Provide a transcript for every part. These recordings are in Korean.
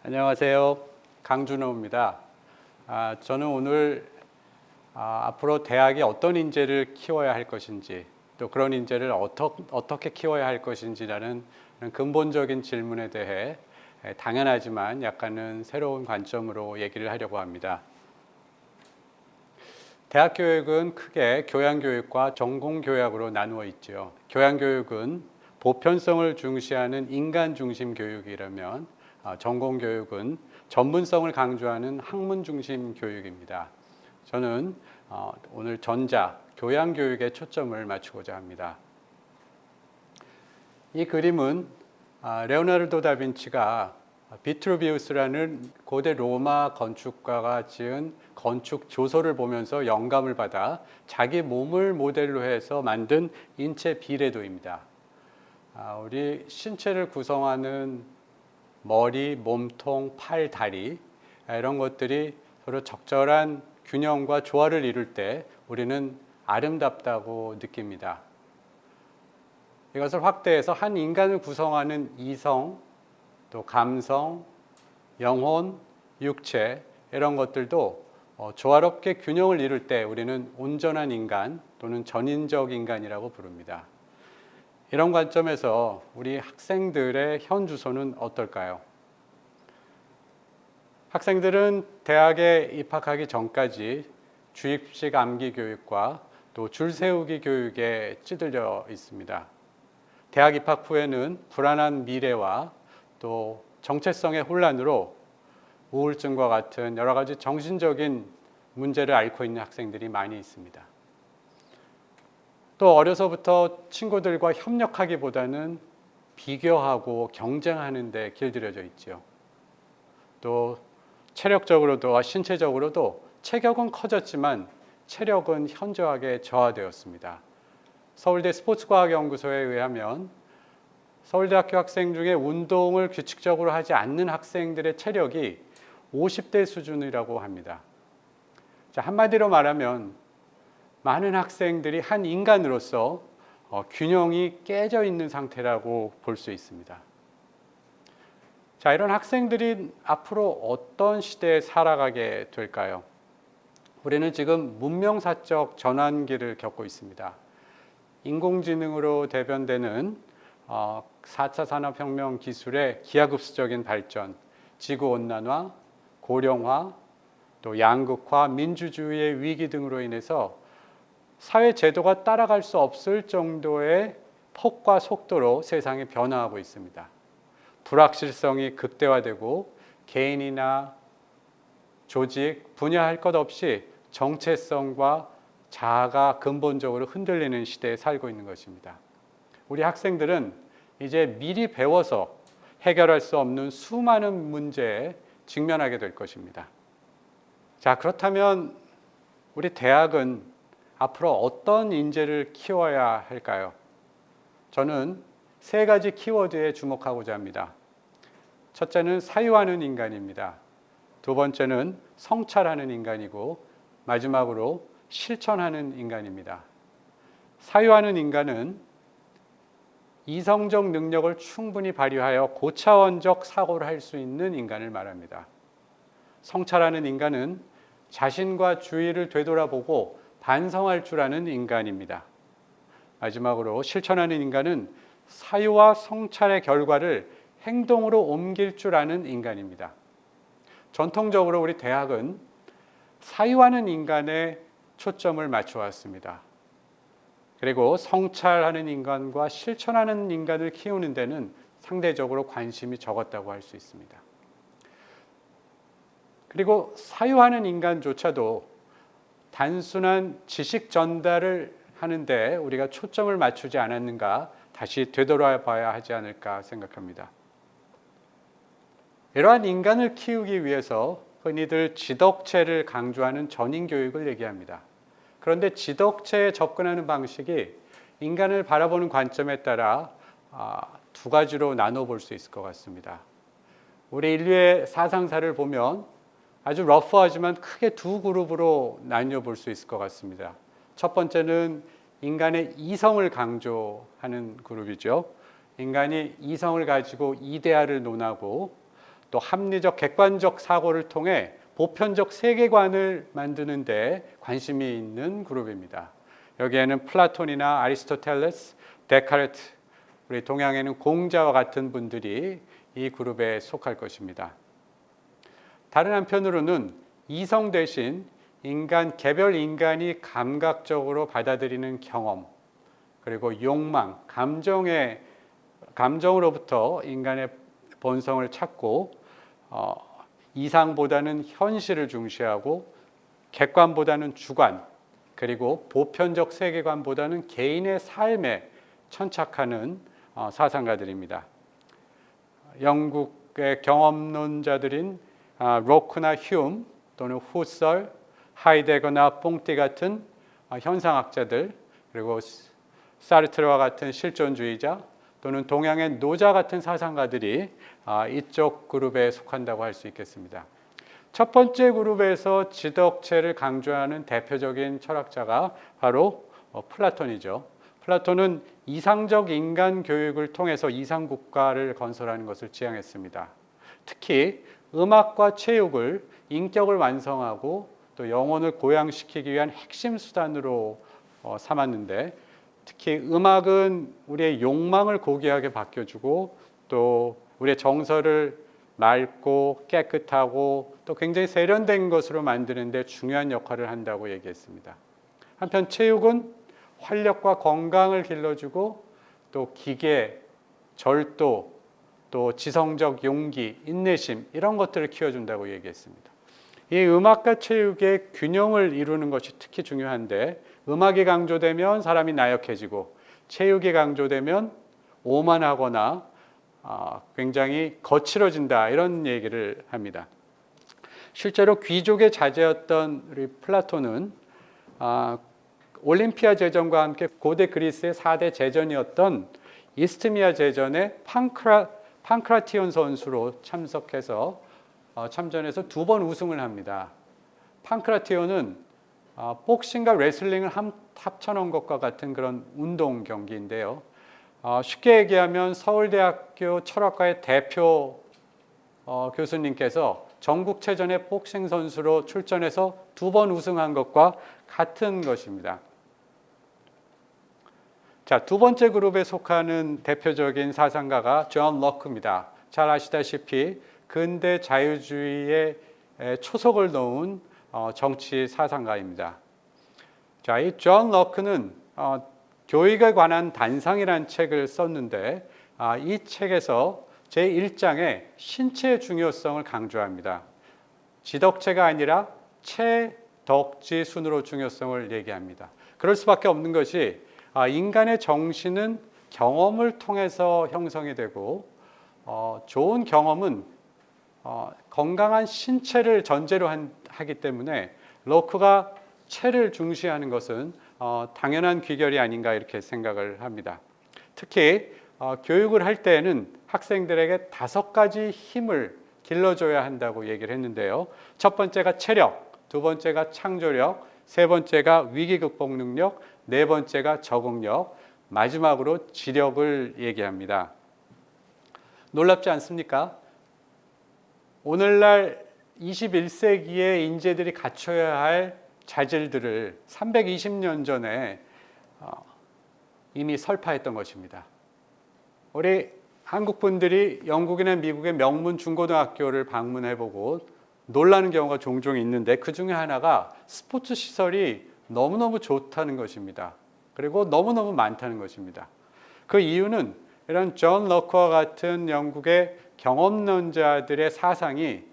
안녕하세요. 강준호입니다. 저는 오늘 앞으로 대학이 어떤 인재를 키워야 할 것인지, 또 그런 인재를 어떻게 키워야 할 것인지라는 근본적인 질문에 대해 당연하지만 약간은 새로운 관점으로 얘기를 하려고 합니다. 대학 교육은 크게 교양교육과 전공교육으로 나누어 있죠. 교양교육은 보편성을 중시하는 인간 중심 교육이라면 전공교육은 전문성을 강조하는 학문 중심 교육입니다. 저는 오늘 전자, 교양교육에 초점을 맞추고자 합니다. 이 그림은 레오나르도 다빈치가 비트루비우스라는 고대 로마 건축가가 지은 건축 조서를 보면서 영감을 받아 자기 몸을 모델로 해서 만든 인체 비례도입니다. 우리 신체를 구성하는 머리, 몸통, 팔, 다리 이런 것들이 서로 적절한 균형과 조화를 이룰 때 우리는 아름답다고 느낍니다. 이것을 확대해서 한 인간을 구성하는 이성, 또 감성, 영혼, 육체 이런 것들도 조화롭게 균형을 이룰 때 우리는 온전한 인간 또는 전인적 인간이라고 부릅니다. 이런 관점에서 우리 학생들의 현 주소는 어떨까요? 학생들은 대학에 입학하기 전까지 주입식 암기 교육과 또 줄 세우기 교육에 찌들려 있습니다. 대학 입학 후에는 불안한 미래와 또 정체성의 혼란으로 우울증과 같은 여러 가지 정신적인 문제를 앓고 있는 학생들이 많이 있습니다. 또 어려서부터 친구들과 협력하기보다는 비교하고 경쟁하는 데 길들여져 있죠. 또 체력적으로도 신체적으로도 체격은 커졌지만 체력은 현저하게 저하되었습니다. 서울대 스포츠과학연구소에 의하면 서울대학교 학생 중에 운동을 규칙적으로 하지 않는 학생들의 체력이 50대 수준이라고 합니다. 한마디로 말하면 많은 학생들이 한 인간으로서 균형이 깨져 있는 상태라고 볼 수 있습니다. 이런 학생들이 앞으로 어떤 시대에 살아가게 될까요? 우리는 지금 문명사적 전환기를 겪고 있습니다. 인공지능으로 대변되는 4차 산업혁명 기술의 기하급수적인 발전, 지구온난화, 고령화, 또 양극화, 민주주의의 위기 등으로 인해서 사회 제도가 따라갈 수 없을 정도의 폭과 속도로 세상이 변화하고 있습니다. 불확실성이 극대화되고 개인이나 조직, 분야할 것 없이 정체성과 자아가 근본적으로 흔들리는 시대에 살고 있는 것입니다. 우리 학생들은 이제 미리 배워서 해결할 수 없는 수많은 문제에 직면하게 될 것입니다. 그렇다면 우리 대학은 앞으로 어떤 인재를 키워야 할까요? 저는 세 가지 키워드에 주목하고자 합니다. 첫째는 사유하는 인간입니다. 두 번째는 성찰하는 인간이고 마지막으로 실천하는 인간입니다. 사유하는 인간은 이성적 능력을 충분히 발휘하여 고차원적 사고를 할 수 있는 인간을 말합니다. 성찰하는 인간은 자신과 주위를 되돌아보고 반성할 줄 아는 인간입니다. 마지막으로 실천하는 인간은 사유와 성찰의 결과를 행동으로 옮길 줄 아는 인간입니다. 전통적으로 우리 대학은 사유하는 인간에 초점을 맞춰왔습니다. 그리고 성찰하는 인간과 실천하는 인간을 키우는 데는 상대적으로 관심이 적었다고 할 수 있습니다. 그리고 사유하는 인간조차도 단순한 지식 전달을 하는데 우리가 초점을 맞추지 않았는가 다시 되돌아봐야 하지 않을까 생각합니다. 이러한 인간을 키우기 위해서 흔히들 지덕체를 강조하는 전인교육을 얘기합니다. 그런데 지덕체에 접근하는 방식이 인간을 바라보는 관점에 따라 두 가지로 나눠볼 수 있을 것 같습니다. 우리 인류의 사상사를 보면 아주 러프하지만 크게 두 그룹으로 나뉘어 볼 수 있을 것 같습니다. 첫 번째는 인간의 이성을 강조하는 그룹이죠. 인간이 이성을 가지고 이데아를 논하고 또 합리적 객관적 사고를 통해 보편적 세계관을 만드는 데 관심이 있는 그룹입니다. 여기에는 플라톤이나 아리스토텔레스, 데카르트, 우리 동양에는 공자와 같은 분들이 이 그룹에 속할 것입니다. 다른 한편으로는 이성 대신 개별 인간이 감각적으로 받아들이는 경험, 그리고 욕망, 감정으로부터 인간의 본성을 찾고 이상보다는 현실을 중시하고 객관보다는 주관, 그리고 보편적 세계관보다는 개인의 삶에 천착하는 사상가들입니다. 영국의 경험론자들인 로크나 휴움 또는 후설, 하이데거나 뽕띠 같은 현상학자들, 그리고 사르트르와 같은 실존주의자 또는 동양의 노자 같은 사상가들이 이쪽 그룹에 속한다고 할 수 있겠습니다. 첫 번째 그룹에서 지덕체를 강조하는 대표적인 철학자가 바로 플라톤이죠. 플라톤은 이상적 인간 교육을 통해서 이상 국가를 건설하는 것을 지향했습니다. 특히 음악과 체육을 인격을 완성하고 또 영혼을 고양시키기 위한 핵심 수단으로 삼았는데, 특히 음악은 우리의 욕망을 고귀하게 바뀌어주고 또 우리의 정서를 맑고 깨끗하고 또 굉장히 세련된 것으로 만드는 데 중요한 역할을 한다고 얘기했습니다. 한편 체육은 활력과 건강을 길러주고 또 기계, 절도, 또 지성적 용기, 인내심 이런 것들을 키워준다고 얘기했습니다. 이 음악과 체육의 균형을 이루는 것이 특히 중요한데, 음악이 강조되면 사람이 나약해지고 체육이 강조되면 오만하거나 굉장히 거칠어진다, 이런 얘기를 합니다. 실제로 귀족의 자제였던 우리 플라톤은 올림피아 제전과 함께 고대 그리스의 4대 제전이었던 이스트미아 제전에 판크라티온 선수로 참석해서 참전해서 2번 우승을 합니다. 판크라티온은 복싱과 레슬링을 합쳐놓은 것과 같은 그런 운동 경기인데요. 쉽게 얘기하면 서울대학교 철학과의 대표 교수님께서 전국체전에 복싱 선수로 출전해서 2번 우승한 것과 같은 것입니다. 자, 두 번째 그룹에 속하는 대표적인 사상가가 존 럭크입니다. 잘 아시다시피 근대 자유주의의 초석을 놓은 정치 사상가입니다. 자, 이 존 럭크는 교육에 관한 단상이라는 책을 썼는데 이 책에서 제1장에 신체의 중요성을 강조합니다. 지덕체가 아니라 체덕지순으로 중요성을 얘기합니다. 그럴 수밖에 없는 것이 인간의 정신은 경험을 통해서 형성이 되고 좋은 경험은 건강한 신체를 전제로 하기 때문에 럭크가 체를 중시하는 것은 당연한 귀결이 아닌가 이렇게 생각을 합니다. 특히 교육을 할 때에는 학생들에게 5가지 힘을 길러줘야 한다고 얘기를 했는데요. 첫 번째가 체력, 두 번째가 창조력, 세 번째가 위기 극복 능력, 네 번째가 적응력, 마지막으로 지력을 얘기합니다. 놀랍지 않습니까? 오늘날 21세기의 인재들이 갖춰야 할 자질들을 320년 전에 이미 설파했던 것입니다. 우리 한국 분들이 영국이나 미국의 명문 중고등학교를 방문해보고 놀라는 경우가 종종 있는데, 그 중에 하나가 스포츠 시설이 너무너무 좋다는 것입니다. 그리고 너무너무 많다는 것입니다. 그 이유는 이런 존 럭크와 같은 영국의 경험론자들의 사상이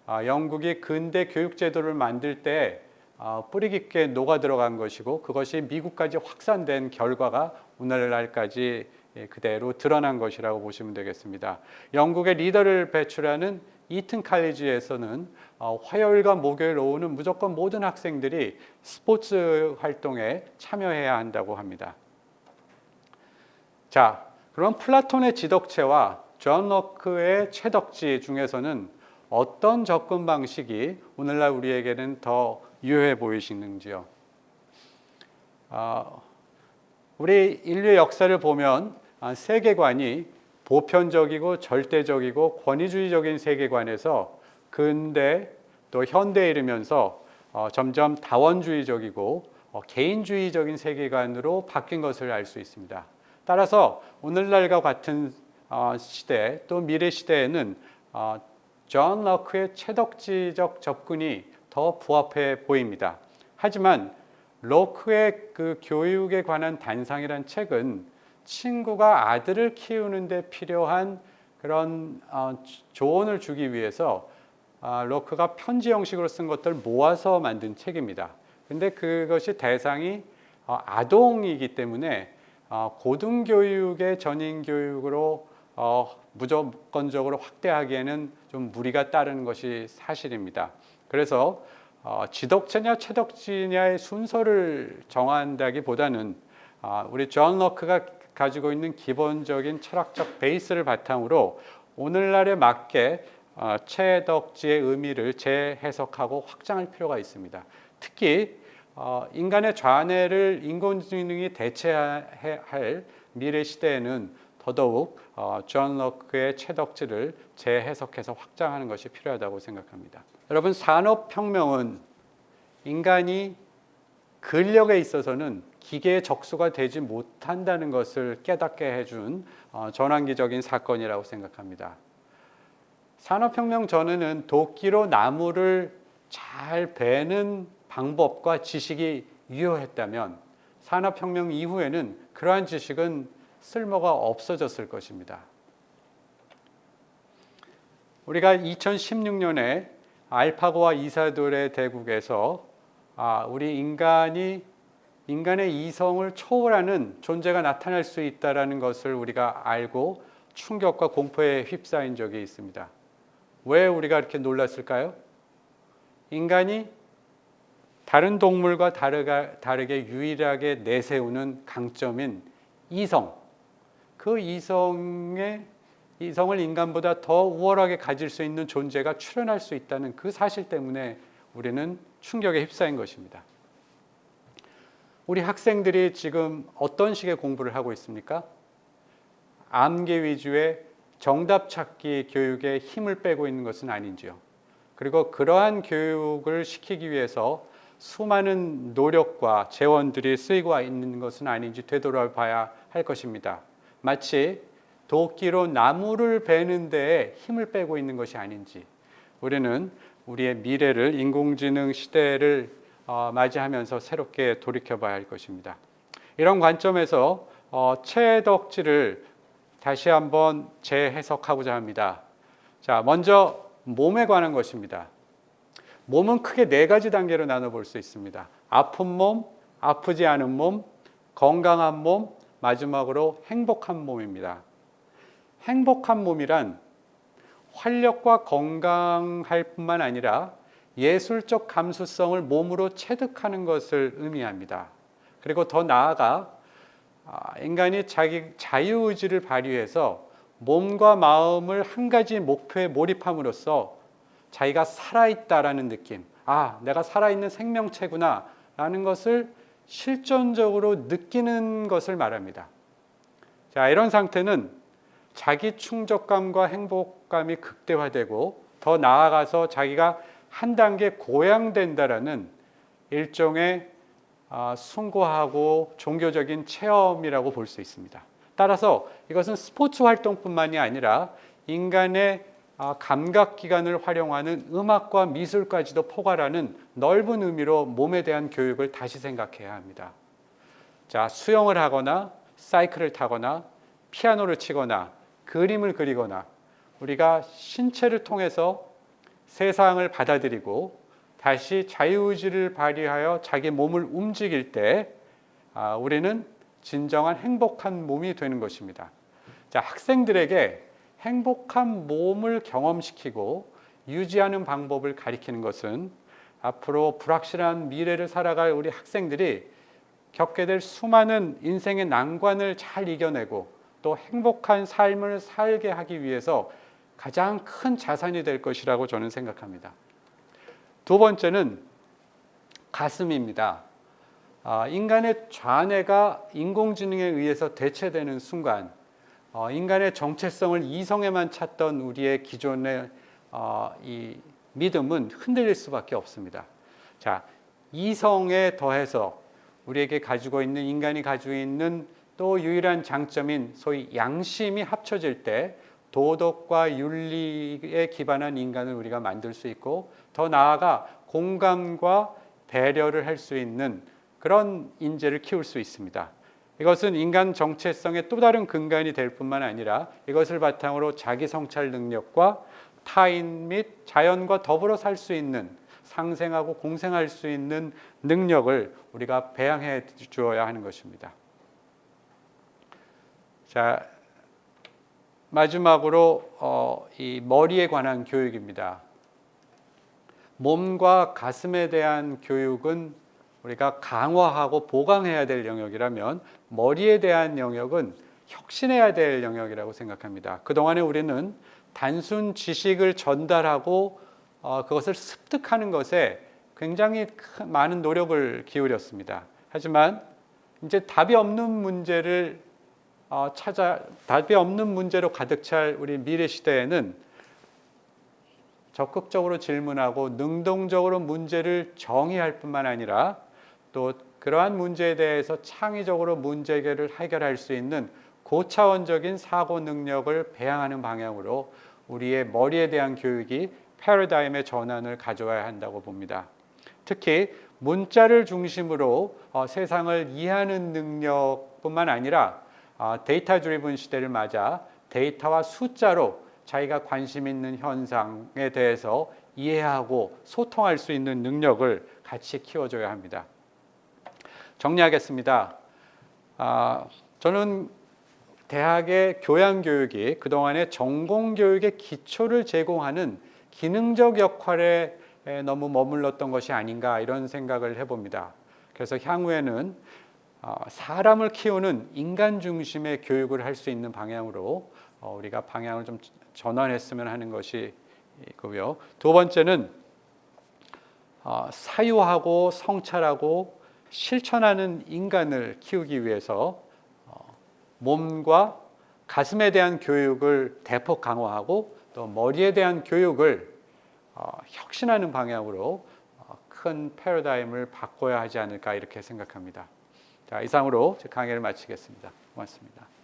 영국이 근대 교육제도를 만들 때 뿌리 깊게 녹아 들어간 것이고, 그것이 미국까지 확산된 결과가 오늘날까지 그대로 드러난 것이라고 보시면 되겠습니다. 영국의 리더를 배출하는 이튼 칼리지에서는 화요일과 목요일 오후는 무조건 모든 학생들이 스포츠 활동에 참여해야 한다고 합니다. 자, 그럼 플라톤의 지덕체와 존 럭크의 체덕지 중에서는 어떤 접근 방식이 오늘날 우리에게는 더 유효해 보이시는지요? 우리 인류의 역사를 보면 세계관이 보편적이고 절대적이고 권위주의적인 세계관에서 근대 또 현대에 이르면서 점점 다원주의적이고 개인주의적인 세계관으로 바뀐 것을 알 수 있습니다. 따라서 오늘날과 같은 시대 또 미래 시대에는 존 럭크의 최덕지적 접근이 더 부합해 보입니다. 하지만 럭크의 그 교육에 관한 단상이란 책은 친구가 아들을 키우는 데 필요한 그런 조언을 주기 위해서 럭크가 편지 형식으로 쓴 것들 모아서 만든 책입니다. 근데 그것이 대상이 아동이기 때문에 고등교육의 전인교육으로 무조건적으로 확대하기에는 좀 무리가 따르는 것이 사실입니다. 그래서 지덕체냐 최덕지냐의 순서를 정한다기보다는 우리 존 럭크가 가지고 있는 기본적인 철학적 베이스를 바탕으로 오늘날에 맞게 최덕지의 의미를 재해석하고 확장할 필요가 있습니다. 특히 인간의 좌뇌를 인공지능이 대체할 미래 시대에는 더더욱 존 럭크의 최덕지를 재해석해서 확장하는 것이 필요하다고 생각합니다. 여러분, 산업혁명은 인간이 근력에 있어서는 기계의 적수가 되지 못한다는 것을 깨닫게 해준 전환기적인 사건이라고 생각합니다. 산업혁명 전에는 도끼로 나무를 잘 베는 방법과 지식이 유효했다면 산업혁명 이후에는 그러한 지식은 쓸모가 없어졌을 것입니다. 우리가 2016년에 알파고와 이사돌의 대국에서 우리 인간의 이성을 초월하는 존재가 나타날 수 있다는 것을 우리가 알고 충격과 공포에 휩싸인 적이 있습니다. 왜 우리가 이렇게 놀랐을까요? 인간이 다른 동물과 다르게 유일하게 내세우는 강점인 이성, 그 이성을 인간보다 더 우월하게 가질 수 있는 존재가 출현할 수 있다는 그 사실 때문에 우리는 충격에 휩싸인 것입니다. 우리 학생들이 지금 어떤 식의 공부를 하고 있습니까? 암기 위주의 정답 찾기 교육에 힘을 빼고 있는 것은 아닌지요. 그리고 그러한 교육을 시키기 위해서 수많은 노력과 재원들이 쓰이고 있는 것은 아닌지 되돌아봐야 할 것입니다. 마치 도끼로 나무를 베는 데에 힘을 빼고 있는 것이 아닌지, 우리는 우리의 미래를 인공지능 시대를 맞이하면서 새롭게 돌이켜봐야 할 것입니다. 이런 관점에서 최덕지를 다시 한번 재해석하고자 합니다. 자, 먼저 몸에 관한 것입니다. 몸은 크게 4가지 단계로 나눠볼 수 있습니다. 아픈 몸, 아프지 않은 몸, 건강한 몸, 마지막으로 행복한 몸입니다. 행복한 몸이란 활력과 건강할 뿐만 아니라 예술적 감수성을 몸으로 체득하는 것을 의미합니다. 그리고 더 나아가 인간이 자기 자유의지를 발휘해서 몸과 마음을 한 가지 목표에 몰입함으로써 자기가 살아있다라는 느낌, 내가 살아있는 생명체구나 라는 것을 실존적으로 느끼는 것을 말합니다. 자, 이런 상태는 자기 충족감과 행복감이 극대화되고 더 나아가서 자기가 한 단계 고양된다라는 일종의 숭고하고 종교적인 체험이라고 볼 수 있습니다. 따라서 이것은 스포츠 활동뿐만이 아니라 인간의 감각기관을 활용하는 음악과 미술까지도 포괄하는 넓은 의미로 몸에 대한 교육을 다시 생각해야 합니다. 자, 수영을 하거나 사이클을 타거나 피아노를 치거나 그림을 그리거나 우리가 신체를 통해서 세상을 받아들이고 다시 자유의지를 발휘하여 자기 몸을 움직일 때 우리는 진정한 행복한 몸이 되는 것입니다. 자, 학생들에게 행복한 몸을 경험시키고 유지하는 방법을 가리키는 것은 앞으로 불확실한 미래를 살아갈 우리 학생들이 겪게 될 수많은 인생의 난관을 잘 이겨내고 또 행복한 삶을 살게 하기 위해서 가장 큰 자산이 될 것이라고 저는 생각합니다. 두 번째는 가슴입니다. 인간의 좌뇌가 인공지능에 의해서 대체되는 순간 인간의 정체성을 이성에만 찾던 우리의 기존의 이 믿음은 흔들릴 수밖에 없습니다. 자, 이성에 더해서 우리에게 가지고 있는 인간이 가지고 있는 또 유일한 장점인 소위 양심이 합쳐질 때 도덕과 윤리에 기반한 인간을 우리가 만들 수 있고 더 나아가 공감과 배려를 할 수 있는 그런 인재를 키울 수 있습니다. 이것은 인간 정체성의 또 다른 근간이 될 뿐만 아니라 이것을 바탕으로 자기 성찰 능력과 타인 및 자연과 더불어 살 수 있는 상생하고 공생할 수 있는 능력을 우리가 배양해 주어야 하는 것입니다. 자, 마지막으로 이 머리에 관한 교육입니다. 몸과 가슴에 대한 교육은 우리가 강화하고 보강해야 될 영역이라면 머리에 대한 영역은 혁신해야 될 영역이라고 생각합니다. 그동안에 우리는 단순 지식을 전달하고 그것을 습득하는 것에 굉장히 많은 노력을 기울였습니다. 하지만 이제 답이 없는 문제를 답이 없는 문제로 가득 찰 우리 미래 시대에는 적극적으로 질문하고 능동적으로 문제를 정의할 뿐만 아니라 또 그러한 문제에 대해서 창의적으로 문제 해결을 해결할 수 있는 고차원적인 사고 능력을 배양하는 방향으로 우리의 머리에 대한 교육이 패러다임의 전환을 가져와야 한다고 봅니다. 특히 문자를 중심으로 세상을 이해하는 능력뿐만 아니라 데이터 드리븐 시대를 맞아 데이터와 숫자로 자기가 관심 있는 현상에 대해서 이해하고 소통할 수 있는 능력을 같이 키워줘야 합니다. 정리하겠습니다. 저는 대학의 교양교육이 그동안의 전공교육의 기초를 제공하는 기능적 역할에 너무 머물렀던 것이 아닌가 이런 생각을 해봅니다. 그래서 향후에는 사람을 키우는 인간 중심의 교육을 할 수 있는 방향으로 우리가 방향을 좀 전환했으면 하는 것이고요. 두 번째는 사유하고 성찰하고 실천하는 인간을 키우기 위해서 몸과 가슴에 대한 교육을 대폭 강화하고 또 머리에 대한 교육을 혁신하는 방향으로 큰 패러다임을 바꿔야 하지 않을까 이렇게 생각합니다. 자, 이상으로 제 강의를 마치겠습니다. 고맙습니다.